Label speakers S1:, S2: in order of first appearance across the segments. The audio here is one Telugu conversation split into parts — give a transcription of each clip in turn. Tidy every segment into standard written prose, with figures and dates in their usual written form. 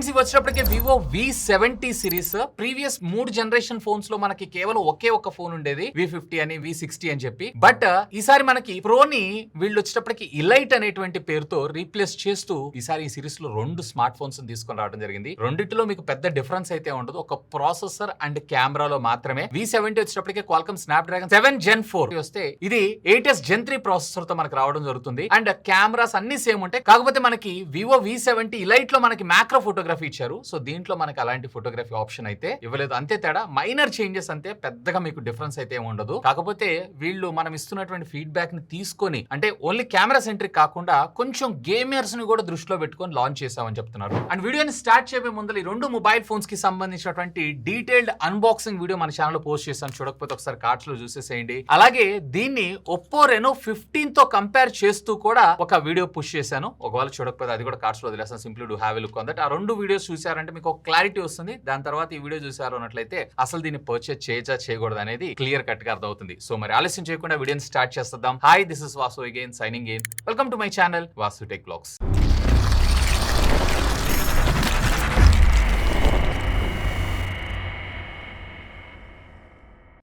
S1: ఫ్రెండ్స్ ఇవి వచ్చేటప్పటికే Vivo V70 series. Previous 3 generation phones లో మనకి కేవలం ఒకే ఒక ఫోన్ ఉండేది, V50 అని V60 అని చెప్పి. బట్ ఈసారి మనకి ప్రోని వీళ్ళు వచ్చేటప్పటికి ఇలైట్ అనేటువంటి పేరుతో రీప్లేస్ చేస్తూ ఈసారి ఈ సిరీస్ లో 2 స్మార్ట్ ఫోన్స్ తీసుకొని రావడం జరిగింది. రెండిట్లో మీకు పెద్ద డిఫరెన్స్ అయితే ఉండదు, ఒక ప్రాసెసర్ అండ్ కెమెరాలో మాత్రమే. V70 వచ్చేటప్పటికే Qualcomm Snapdragon 7 Gen 4 వస్తే ఇది 8s Gen 3 ప్రాసెసర్ తో మనకి రావడం జరుగుతుంది. అండ్ కెమెరాస్ అన్ని సేమ్ ఉంటాయి, కాకపోతే మనకి వివో V70 ఇలైట్ లో మనకి మ్యాక్రో ఫోటోగ్రఫీ ఇచ్చారు. సో దీంట్లో మనకి అలాంటి ఫోటోగ్రఫీ ఆప్షన్ అయితే ఇవ్వలేదు, అంతే తేడా. మైనర్ చేంజెస్ అంతే, పెద్దగా మీకు డిఫరెన్స్ అయితే ఏమి ఉండదు. కాకపోతే వీళ్ళు మనం ఇస్తున్నటువంటి ఫీడ్బ్యాక్ ని తీసుకొని, అంటే ఓన్లీ కెమెరా సెంట్రిక్ కాకుండా కొంచెం గేమర్స్ ని కూడా దృష్టిలో పెట్టుకొని లాంచ్ చేసామని చెప్తున్నారు. అండ్ వీడియోని స్టార్ట్ చేయబోయే ముందు ఈ 2 మొబైల్ ఫోన్స్ కి సంబంధించినటువంటి డీటెయిల్డ్ అన్బాక్సింగ్ వీడియో మన ఛానల్ లో పోస్ట్ చేశాను, చూడకపోతే ఒకసారి కార్డ్స్ లో చూసేసేయండి. అలాగే దీన్ని ఒప్పో రెనో 15 తో కంపేర్ చేస్తూ కూడా ఒక వీడియో పుష్ చేశాను, ఒకవేళ చూడకపోతే అది కూడా కార్డ్స్ లో వదిలేస్తాను. Simply do have a look on that. ఆ 2 వీడియోస్ చూసారంటే మీకు ఒక క్లారిటీ వస్తుంది. దాని తర్వాత ఈ వీడియో చూసారు అన్నట్లయితే అసలు దీన్ని పర్చేజ్ చేయొచ్చా చేయకూడదు అనేది క్లియర్ కట్ గా అర్థమవుతుంది. సో మరి ఆలస్యం చేయకుండా వీడియోని స్టార్ట్ చేస్తాం. Hi, this is Vasu again signing in. Welcome to my channel Vasu tech blogs.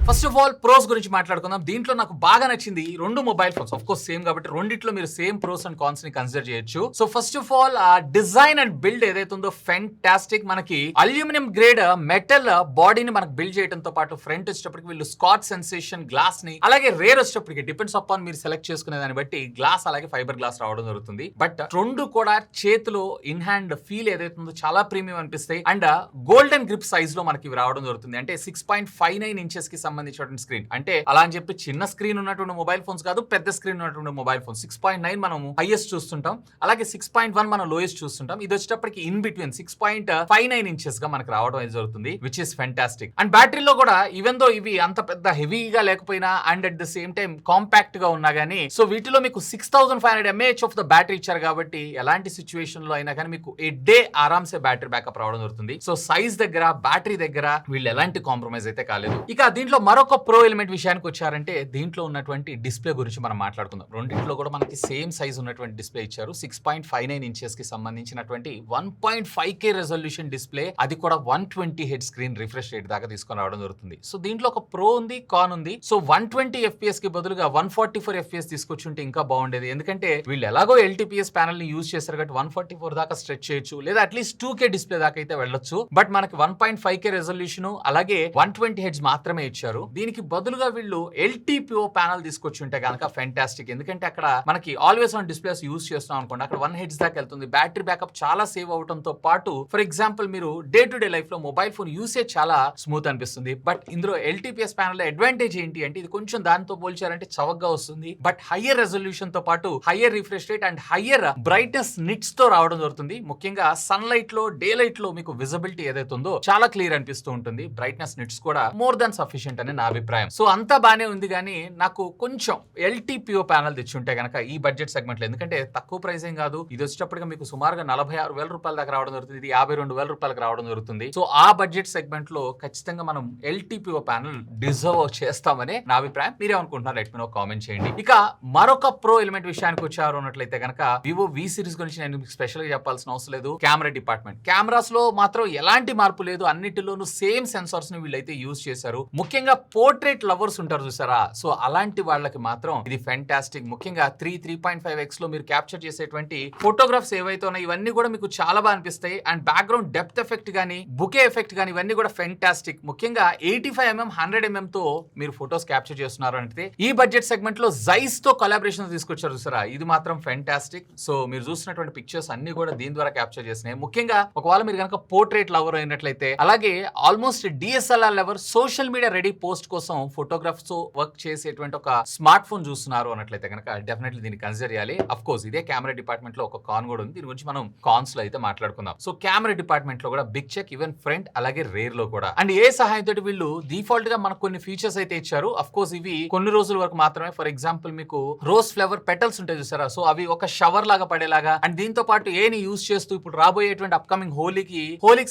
S1: First of all pros గురించి మాట్లాడుకుందాం. దీంట్లో నాకు బాగా నచ్చింది ఈ 2 mobile phones. Of course same కాబట్టి రెండిట్లో మీరు సేమ్ ప్రోస్ అండ్ కాన్స్ ని కన్సిడర్ చేయొచ్చు. సో ఫస్ట్ ఆఫ్ ఆల్ ఆ డిజైన్ అండ్ బిల్డ్ ఏదైతే ఉందో ఫెంటాస్టిక్. మనకి అల్యూమినియం గ్రేడ్ మెటల్ బాడీని మనకు బిల్డ్ చేయడంతో పాటు ఫ్రంట్ వచ్చేటప్పటికి వీళ్ళు స్కాచ్ సెన్సేషన్ గ్లాస్ ని, అలాగే రేర్ వచ్చేటప్పటికి డిపెండ్స్ అపాన్ మీరు సెలెక్ట్ చేసుకునే దాన్ని బట్టి గ్లాస్ అలాగే ఫైబర్ గ్లాస్ రావడం జరుగుతుంది. బట్ 2 కూడా చేతిలో ఇన్ హ్యాండ్ ఫీల్ ఏదైతే ఉందో చాలా ప్రీమియం అనిపిస్తాయి. అండ్ గోల్డెన్ గ్రిప్ సైజ్ లో మనకి రావడం జరుగుతుంది. అంటే 6.59 ఇంచెస్ కి సంబంధించినటువంటి స్క్రీన్. అంటే అలా అని చెప్పి చిన్న స్క్రీన్ ఉన్నటువంటి మొబైల్ ఫోన్స్ కాదు, పెద్ద స్క్రీన్ ఉన్నటువంటి మొబైల్ ఫోన్స్. 6.9 మనం హైయెస్ట్ చూస్తుంటాం, అలాగే 6.1 మనం లోయెస్ట్ చూస్తుంటాం. ఇది వచ్చేటప్పటికి ఇన్ బిట్వీన్ 6.59 ఇంచెస్ గా మనకు రావడం అనేది జరుగుతుంది, విచ్ ఇస్ ఫెంటాస్టిక్. అండ్ బ్యాటరీలో కూడా ఈవెన్ దో ఇవి అంత పెద్ద హెవీగా లేకపోయినా and at the same time compact గా ఉన్నా గానీ, సో వీటిలో మీకు 6500 mAh ఆఫ్ ద బ్యాటరీ ఇచ్చారు కాబట్టి ఎలాంటి సిచ్యువేషన్ లో అయినా కానీ మీకు ఏ డే ఆరామ్సే బ్యాటరీ బ్యాకప్ రావడం జరుగుతుంది. సో సైజ్ దగ్గర, బ్యాటరీ దగ్గర వీళ్ళు ఎలాంటి కాంప్రమైజ్ అయితే కాలేదు. ఇక దీంట్లో మరొక ప్రో ఎలిమెంట్ విషయానికి వచ్చారంటే దీంట్లో ఉన్నటువంటి డిస్ప్లే గురించి మనం మాట్లాడుకుందాం. రెండింటిలో కూడా మనకి సేమ్ సైజ్ ఉన్నటువంటి డిస్ప్లే ఇచ్చారు. 6.59 ఇంచెస్ కి సంబంధించినటువంటి 1.5K రెజల్యూషన్ డిస్ప్లే, అది కూడా 120 హెడ్ స్క్రీన్ రిఫ్రెష్ రేట్ దాకా తీసుకొని రావడం జరుగుతుంది. సో దీంట్లో ఒక ప్రో ఉంది, కాన్ ఉంది. సో 120 FPS కి బదులుగా 144 FPS తీసుకొచ్చుంటే ఇంకా బాగుండేది. ఎందుకంటే వీళ్ళు ఎలాగో LTPS ప్యానల్ ని యూజ్ చేస్తారు కాబట్టి 144 దాకా స్ట్రెచ్ చేయొచ్చు, లేదా అట్లీస్ట్ 2K డిస్ప్లే దాకా అయితే వెళ్ళొచ్చు. బట్ మనకి 1.5K రెజల్యూషన్ అలాగే 120 హెడ్స్ మాత్రమే ఇచ్చారు. దీనికి బదులుగా వీళ్ళు LTPO ప్యానల్ తీసుకొచ్చి ఉంటే కనుక ఫెంటాస్టిక్. ఎందుకంటే అక్కడ మనకి ఆల్వేస్ ఆన్ డిస్ప్లేస్ యూజ్ చేస్తున్నాం అనుకోండి, అక్కడ 1 హెడ్స్ దాకా వెళ్తుంది. బ్యాటరీ బ్యాకప్ చాలా సేవ్ అవడంతో పాటు ఫర్ ఎగ్జాంపుల్ మీరు డే టు డే లైఫ్ లో మొబైల్ ఫోన్ యూసేజ్ చాలా స్మూత్ అనిపిస్తుంది. బట్ ఇందులో LTPS ప్యానల్ అడ్వాంటేజ్ ఏంటి అంటే ఇది కొంచెం దాంతో పోల్చారంటే చవకగా వస్తుంది. బట్ హయ్యర్ రెజల్యూషన్ తో పాటు higher refresh rate and higher brightness nits తో రావడం జరుగుతుంది. ముఖ్యంగా సన్ లైట్ లో, డే లైట్ లో మీకు విజిబిలిటీ ఏదైతే ఉందో చాలా క్లియర్ అనిపిస్తూ ఉంటుంది. బ్రైట్నెస్ నిట్స్ కూడా మోర్ దాన్ సఫిషియంట్ అని నా అభిప్రాయం. సో అంతా బానే ఉంది కానీ నాకు కొంచెం LTPO ప్యానల్ తెచ్చి ఉంటే కనుక ఈ బడ్జెట్ సెగ్మెంట్ లో, ఎందుకంటే తక్కువ ప్రైస్ ఏం కాదు, ఇది వచ్చేటప్పటిగా మీకు సుమారుగా 46,000 రూపాయల దాకా రావడం జరుగుతుంది. ఇది 52,000 రూపాయలకు రావడం జరుగుతుంది. సో ఆ బడ్జెట్ సెగ్మెంట్ లో ఖచ్చితంగా మనం LTPO ప్యానల్ డిజర్వ్ చేస్తామని నా అభిప్రాయం. మీరేమనుకుంటున్నారు? లెట్ మీ నో, కామెంట్ చేయండి. ఇక మరొక ప్రో ఎలిమెంట్ విషయానికి వచ్చారు అన్నట్లయితే కనుక వివో V సిరీస్ గురించి నేను స్పెషల్ గా చెప్పాల్సిన అవసరం లేదు. కెమెరా డిపార్ట్మెంట్, కెమెరాస్ లో మాత్రం ఎలాంటి మార్పు లేదు, అన్నిటిలోనూ సేమ్ సెన్సార్స్ ని వీళ్ళైతే యూజ్ చేశారు. ముఖ్యంగా పోర్ట్రేట్ లవర్స్ ఉంటారు చూసారా, సో అలాంటి వాళ్ళకి మాత్రం ఇది ఫెంటాస్టిక్. ముఖ్యంగా 3.5x లో మీరు క్యాప్చర్ చేసేటువంటి ఫోటోగ్రాఫ్స్ ఏవైతే ఉన్నాయో ఇవన్నీ కూడా మీకు చాలా బాగా అనిపిస్తాయి. అండ్ బ్యాక్గ్రౌండ్ డెప్త్ ఎఫెక్ట్ గానీ, బుకే ఎఫెక్ట్ గానీ ఇవన్నీ కూడా ఫెంటాస్టిక్. ముఖ్యంగా 85mm 100mm తో మీరు ఫోటోస్ క్యాప్చర్ చేస్తున్నారు అంటే ఈ బడ్జెట్ సెగ్మెంట్ లో జైస్ తో కొలాబరేషన్ తీసుకొచ్చారు చూసారా, ఇది మాత్రం ఫెంటాస్టిక్. సో మీరు చూసినటువంటి పిక్చర్స్ అన్ని కూడా దీని ద్వారా క్యాప్చర్ చేసినాయి. ముఖ్యంగా ఒకవేళ మీరు కనుక పోర్ట్రేట్ లవర్ అయినట్లయితే, అలాగే almost DSLR lover, social media ready post కోసం ఫోటోగ్రాఫ్స్ తో వర్క్ చేసేటువంటి ఒక స్మార్ట్ ఫోన్ చూస్తున్నారు అన్నట్లయితే కనుక డెఫినెట్లీ దీన్ని కన్సిడర్ చేయాలి. అఫ్ కోర్స్ ఇదే కెమెరా డిపార్ట్మెంట్ లో ఒక కాన్ కూడా ఉంది, దీని గురించి మనం కాన్స్ లో అయితే మాట్లాడుకుందాం. సో కెమెరా డిపార్ట్మెంట్ లో కూడా బిగ్ చెక్, ఈవెన్ ఫ్రంట్ అలాగే రేర్ లో కూడా. అండ్ ఏ సహాయంతో వీళ్ళు డిఫాల్ట్ గా మనకు కొన్ని ఫీచర్స్ అయితే ఇచ్చారు. అఫ్ కోర్స్ ఇవి కొన్ని రోజుల వరకు మాత్రమే. ఫర్ ఎగ్జాంపుల్ మీకు రోజ్ ఫ్లవర్ పెటల్స్ ఉంటాయి చూసారా, సో అవి ఒక షవర్ లాగా పడేలాగా, అండ్ దీంతో పాటు ఏని యూజ్ చేస్తూ ఇప్పుడు రాబోయేటువంటి అప్కమింగ్ హోలీకి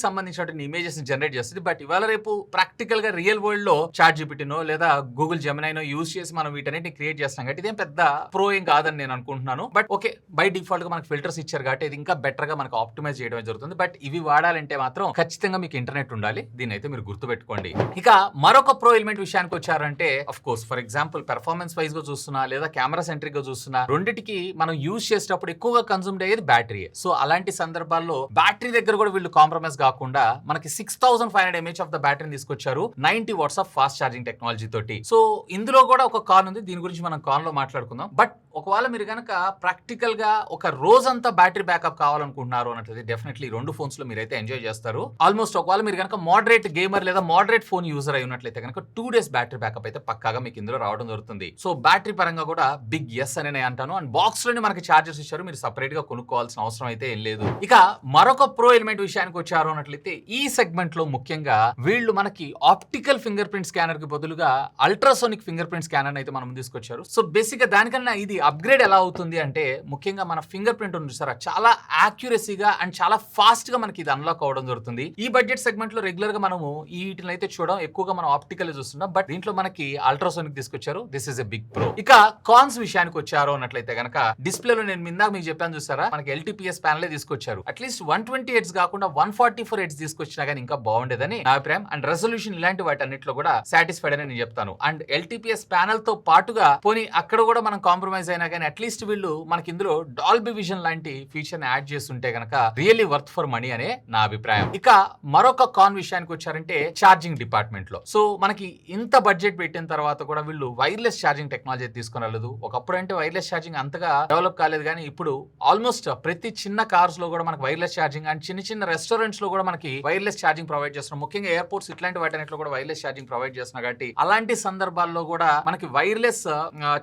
S1: సంబంధించినటువంటి ఇమేజెస్ ని జనరేట్ చేస్తుంది. బట్ ఇవాళ రేపు ప్రాక్టికల్ గా రియల్ వరల్డ్ లో చాట్ జీపీటీనో లేదా గూగుల్ జెమినైనో యూజ్ చేసి మనం వీటన్నిటిని క్రియేట్ చేస్తాం కాబట్టి ఇదేం పెద్ద ప్రో ఏం కాదని నేను అనుకుంటున్నాను. బట్ ఓకే, బై డిఫాల్ట్ గా మనకు ఫిల్టర్స్ ఇచ్చారు కాబట్టి ఇది ఇంకా బెటర్ గా మనకు ఆప్టిమైజ్ చేయడం జరుగుతుంది. బట్ ఇవి వాడాలంటే మాత్రం ఖచ్చితంగా మీకు ఇంటర్నెట్ ఉండాలి. దీని అయితే మీరు గుర్తుపెట్టుకోండి. ఇక మరొక ప్రో ఎలిమెంట్ విషయానికి వచ్చారంటే of course for example performance wise గా చూస్తున్నా లేదా కెమెరా సెంట్రిక్ గా చూస్తున్నా రెండిటికి మనం యూజ్ చేసేటప్పుడు ఎక్కువగా కన్సూమ్డ్ అయ్యేది బ్యాటరీ. సో అలాంటి సందర్భాల్లో బ్యాటరీ దగ్గర కూడా వీళ్ళు కాంప్రమైజ్ కాకుండా మనకి 6500 mAh ఆఫ్ ద బ్యాటరీని తీసుకొచ్చారు 90 watts of fast charging technology తోటి. సో ఇందులో కూడా ఒక కాన్ ఉంది, దీని గురించి మనం కాన్ లో మాట్లాడుకుందాం. బట్ ఒకవేళ మీరు కనుక ప్రాక్టికల్ గా ఒక రోజంతా బ్యాటరీ బ్యాకప్ కావాలనుకుంటున్నారు అన్నట్లయితే డెఫినెట్లీ రెండు ఫోన్స్ లో మీరైతే ఎంజాయ్ చేస్తారు. ఆల్మోస్ట్ ఒకవేళ మీరు కనుక మోడరేట్ గేమర్ లేదా మోడరేట్ ఫోన్ యూజర్ అయి ఉన్నట్లయితే కనుక 2 days బ్యాటరీ బ్యాకప్ అయితే పక్కాగా మీకు ఇందులో రావడం జరుగుతుంది. సో బ్యాటరీ పరంగా కూడా బిగ్ ఎస్ అని నేను అంటాను. అండ్ బాక్స్ లోనే మనకి చార్జర్స్ ఇచ్చారు, మీరు సపరేట్ గా కొనుక్కోవాల్సిన అవసరం అయితే ఏం లేదు. ఇక మరొక ప్రో ఎలిమెంట్ విషయానికి వచ్చారు అన్నట్లయితే ఈ సెగ్మెంట్ లో ముఖ్యంగా వీళ్ళు మనకి ఆప్టికల్ ఫింగర్ ప్రింట్ స్కానర్ కి బదులుగా అల్ట్రాసోనిక్ ఫింగర్ ప్రింట్ స్కానర్ అయితే మనం తీసుకొచ్చారు. సో బేసిక్ గా దానికన్నా ఇది అప్గ్రేడ్ ఎలా అవుతుంది అంటే ముఖ్యంగా మన ఫింగర్ ప్రింట్ ఉంది చూసారా, చాలా యాక్యురసీగా అండ్ చాలా ఫాస్ట్ గా మనకి ఇది అన్లాక్ అవడం జరుగుతుంది. ఈ బడ్జెట్ సెగ్మెంట్ లో రెగ్యులర్ గా మనము వీటిని అయితే చూడడం ఎక్కువగా మనం ఆప్టికల్ చూస్తున్నాం. బట్ దీంట్లో మనకి అల్ట్రాసోనిక్ తీసుకొచ్చారు. This is a big pro. ఇక కాన్స్ విషయానికి వచ్చారు అన్నట్లయితే కనుక డిస్ప్లేలో నేను ఇందాక మీకు చెప్పాను చూసారా, మనకి ఎల్టీపీఎస్ ప్యానల్ తీసుకొచ్చారు. అట్లీస్ట్ 120 Hz కాకుండా 144 Hz తీసుకొచ్చినా కానీ ఇంకా బాగుండేదని నా అభిప్రాయం. అండ్ రెజల్యూషన్ ఇలాంటి వాటి అన్నిట్లో కూడా సాటిస్ఫైడ్ అని నేను చెప్తాను. అండ్ ఎల్టీపీఎస్ ప్యానల్ తో పాటుగా పోనీ అక్కడ కూడా మనం కాంప్రమైజ్ అయినా కానీ అట్లీస్ట్ వీళ్ళు మనకి ఇందులో డాల్బీ విజన్ లాంటి ఫీచర్ ని యాడ్ చేస్తుంటే కనుక రియల్లీ వర్త్ ఫర్ మనీ అనే నా అభిప్రాయం. ఇక మరొక కాన్ విషయానికి వచ్చారంటే ఛార్జింగ్ డిపార్ట్మెంట్ లో. సో మనకి ఇంత బడ్జెట్ పెట్టిన తర్వాత కూడా వీళ్ళు వైర్లెస్ ఛార్జింగ్ టెక్నాలజీ తీసుకుని రాలేదు. ఒకప్పుడు అంటే వైర్లెస్ ఛార్జింగ్ అంతగా డెవలప్ కాలేదు, కానీ ఇప్పుడు ఆల్మోస్ట్ ప్రతి చిన్న కార్స్ లో కూడా మనకి వైర్లెస్ ఛార్జింగ్ అండ్ చిన్న చిన్న రెస్టారెంట్స్ లో కూడా మనకి వైర్లెస్ ఛార్జింగ్ ప్రొవైడ్ చేస్తున్నాం. ముఖ్యంగా ఎయిర్పోర్ట్స్ ఇట్లాంటి వాటిలో కూడా వైర్లెస్ ఛార్జింగ్ ప్రొవైడ్ చేస్తున్నారు. కాబట్టి అలాంటి సందర్భాల్లో కూడా మనకి వైర్లెస్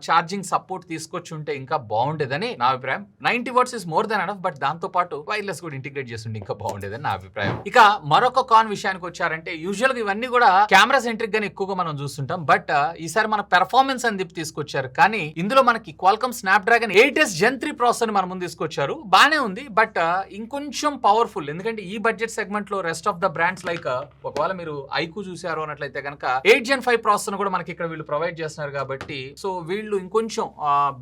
S1: ఛార్జింగ్ సపోర్ట్ తీసుకొచ్చి ఉంటే ఇంకా బాగుండేదని నా అభిప్రాయం. 90 watts is more than enough, but దాంతో పాటు వైర్లెస్ కూడా ఇంటిగ్రేట్ చేస్తుంటే ఇంకా బాగుండేదని నా అభిప్రాయం. ఇక మరొక కాన్ విషయానికి వచ్చారంటే యూజువల్ గా ఇవన్నీ కూడా కెమెరా సెంట్రిక్ గానే ఎక్కువగా మనం చూస్తుంటాం. బట్ ఈసారి మన పెర్ఫార్మెన్స్ అని చెప్పి తీసుకొచ్చారు. కానీ ఇందులో మనకి Qualcomm Snapdragon 8s Gen 3 processor మన ముందు తీసుకొచ్చారు. బానే ఉంది, బట్ ఇంకొంచెం పవర్ఫుల్. ఎందుకంటే ఈ బడ్జెట్ సెగ్మెంట్ లో rest of the brands like ఒకవేళ మీరు ఐకు చూసారు అన్నట్లయితే కనుక 8 Gen 5 ప్రాసెసర్ కూడా మనకి ఇక్కడ వీళ్ళు ప్రొవైడ్ చేస్తున్నారు. కాబట్టి సో వీళ్ళు ఇంకొంచెం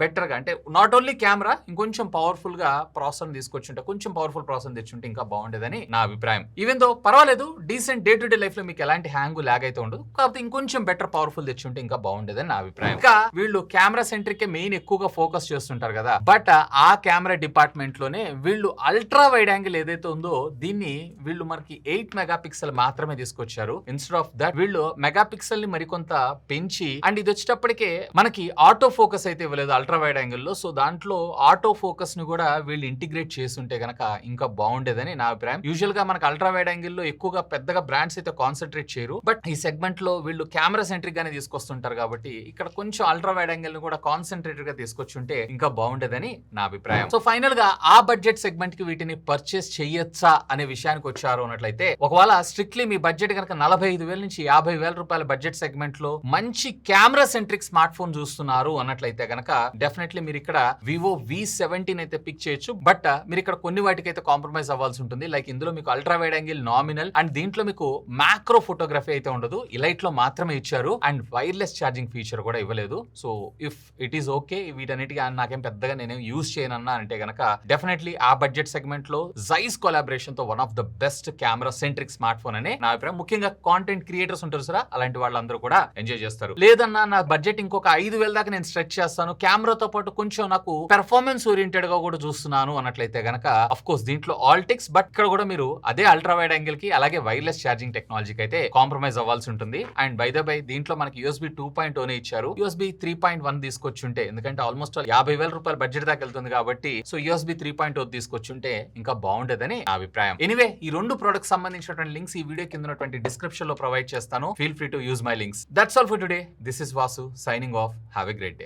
S1: బెటర్ గా అంటే నాట్ ఓన్లీ కెమెరా ఇంకొంచెం పవర్ఫుల్ గా ప్రాసెసర్ తీసుకొచ్చుంటే, కొంచెం పవర్ఫుల్ ప్రాసెసర్ తెచ్చుంటే ఇంకా బాగుండేదని నా అభిప్రాయం. ఈవెన్ దో పర్వాలేదు, decent day to day life లో మీకు ఎలాంటి హ్యాంగ్ లాగ్ అయితే ఉండదు. కాకపోతే ఇంకొంచెం బెటర్ పవర్ఫుల్ తెచ్చుంటే ఇంకా బాగుండేదని నా అభిప్రాయం. ఇంకా వీళ్ళు కెమెరా సెంట్రిక్ మెయిన్ ఎక్కువగా ఫోకస్ చేస్తుంటారు కదా, బట్ ఆ కెమెరా డిపార్ట్మెంట్ లోనే వీళ్ళు అల్ట్రా వైడ్ యాంగిల్ ఏదైతే ఉందో దీన్ని వీళ్ళు మనకి 8 మెగాపిక్సెల్ మాత్రమే తీసుకొచ్చారు. ఇన్స్టెడ్ ఆఫ్ దట్ వీళ్ళు మెగాపిక్సెల్ ని మరికొంత పెంచి, అండ్ ఇది వచ్చేటప్పటికే మనకి ఆటో ఫోకస్ అయితే ఇవ్వలేదు అల్ట్రా వైడ్ యాంగిల్ లో. సో దాంట్లో ఆటో ఫోకస్ ని కూడా వీళ్ళు ఇంటిగ్రేట్ చేస్తుంటే గనక ఇంకా బాగుండేదని నా అభిప్రాయం. యూజువల్ గా మనకి అల్ట్రా వైడ్ యాంగిల్ లో ఎక్కువగా పెద్దగా బ్రాండ్స్ అయితే కాన్సన్ట్రేట్ చేయరు, బట్ ఈ సెగ్మెంట్ లో వీళ్ళు కెమెరా సెంట్రిక్ గానే తీసుకొస్తుంటారు. కాబట్టి ఇక్కడ కొంచెం అల్ట్రా వైడ్ యాంగిల్ ని కూడా కాన్సన్ట్రేటెడ్ గా తీసుకొచ్చుంటే ఇంకా బాగుండేదని నా అభిప్రాయం. సో ఫైనల్ గా ఆ బడ్జెట్ సెగ్మెంట్ కి వీటిని పర్చేస్ చేయొచ్చా అనే విషయానికి వచ్చారు అన్నట్లయితే, ఒకవేళ స్ట్రిక్ట్లీ మీ బడ్జెట్ కనుక 45,000 నుంచి 50,000 రూపాయల బడ్జెట్ సెగ్మెంట్ లో మంచి కెమెరా సెంట్రిక్ స్మార్ట్ ఫోన్ చూస్తున్నారు అన్నట్లయితే కనుక డెఫినెట్లీ మీరు ఇక్కడ వివో V17 అయితే పిక్ చేయొచ్చు. బట్ మీరు ఇక్కడ కొన్ని వాటికి అయితే కాంప్రమైజ్ అవ్వాల్సి ఉంటుంది. లైక్ ఇందులో మీకు ultra wide angle nominal and దీంట్లో మీకు మ్యాక్రో ఫోటోగ్రఫీ అయితే ఉండదు, ఇలైట్ లో మాత్రమే ఇచ్చారు. అండ్ వైర్లెస్ ఛార్జింగ్ ఫీచర్ కూడా ఇవ్వలేదు. So if it is okay, వీటన్నిటికీ నాకేం పెద్దగా నేను యూజ్ చేయనన్నా అంటే గనక డెఫినెట్లీ ఆ బడ్జెట్ సెగ్మెంట్ లో జైస్ కొలాబరేషన్ తో one of the best camera centric smart phone అనే నా అభిప్రాయం. ముఖ్యంగా కాంటెంట్ క్రియేటర్స్ ఉంటారు సరే, అలాంటి వాళ్ళందరూ కూడా ఎంజాయ్ చేస్తారు. లేదన్నా నా బడ్జెట్ ఇంకొక 5,000 దాకా నేను స్ట్రెచ్ చేస్తాను, కెమెరాతో పాటు కొంచెం నాకు పెర్ఫార్మెన్స్ ఓరియంటెడ్ గా కూడా చూస్తున్నాను అన్నట్లయితే గనక అఫ్ కోర్స్ దీంట్లో ఆల్టిక్స్, బట్ ఇక్కడ కూడా మీరు అదే అల్ట్రా వైడ్ యాంగిల్ కి అలాగే వైర్లెస్ ఛార్జింగ్ టెక్నాలజీకి అయితే కాంప్రమైజ్ అవ్వాల్సి ఉంటుంది. అండ్ బై ద బై దీంట్లో మనకి USB 2.0 నే ఇచ్చారు. USB 3.1 తీసుకొచ్చుంటే, ఎందుకంటే ఆల్మోస్ట్ 50,000 రూపాయల బడ్జెట్ దాకా వెళ్తుంది కాబట్టి సో USB 3.0 తీసుకొచ్చుంటే ఇంకా బాగుండేదని నా అభిప్రాయం. ఎనీవే ఈ రెండు ప్రొడక్ట్స్ సంబంధించినటువంటి లింక్స్ ఈ వీడియో కింద ఉన్నటువంటి డిస్క్రిప్షన్ లో ప్రొవైడ్ చేస్తాను. Feel free to use my links. That's all for today. This is Vasu signing off. Have a great day.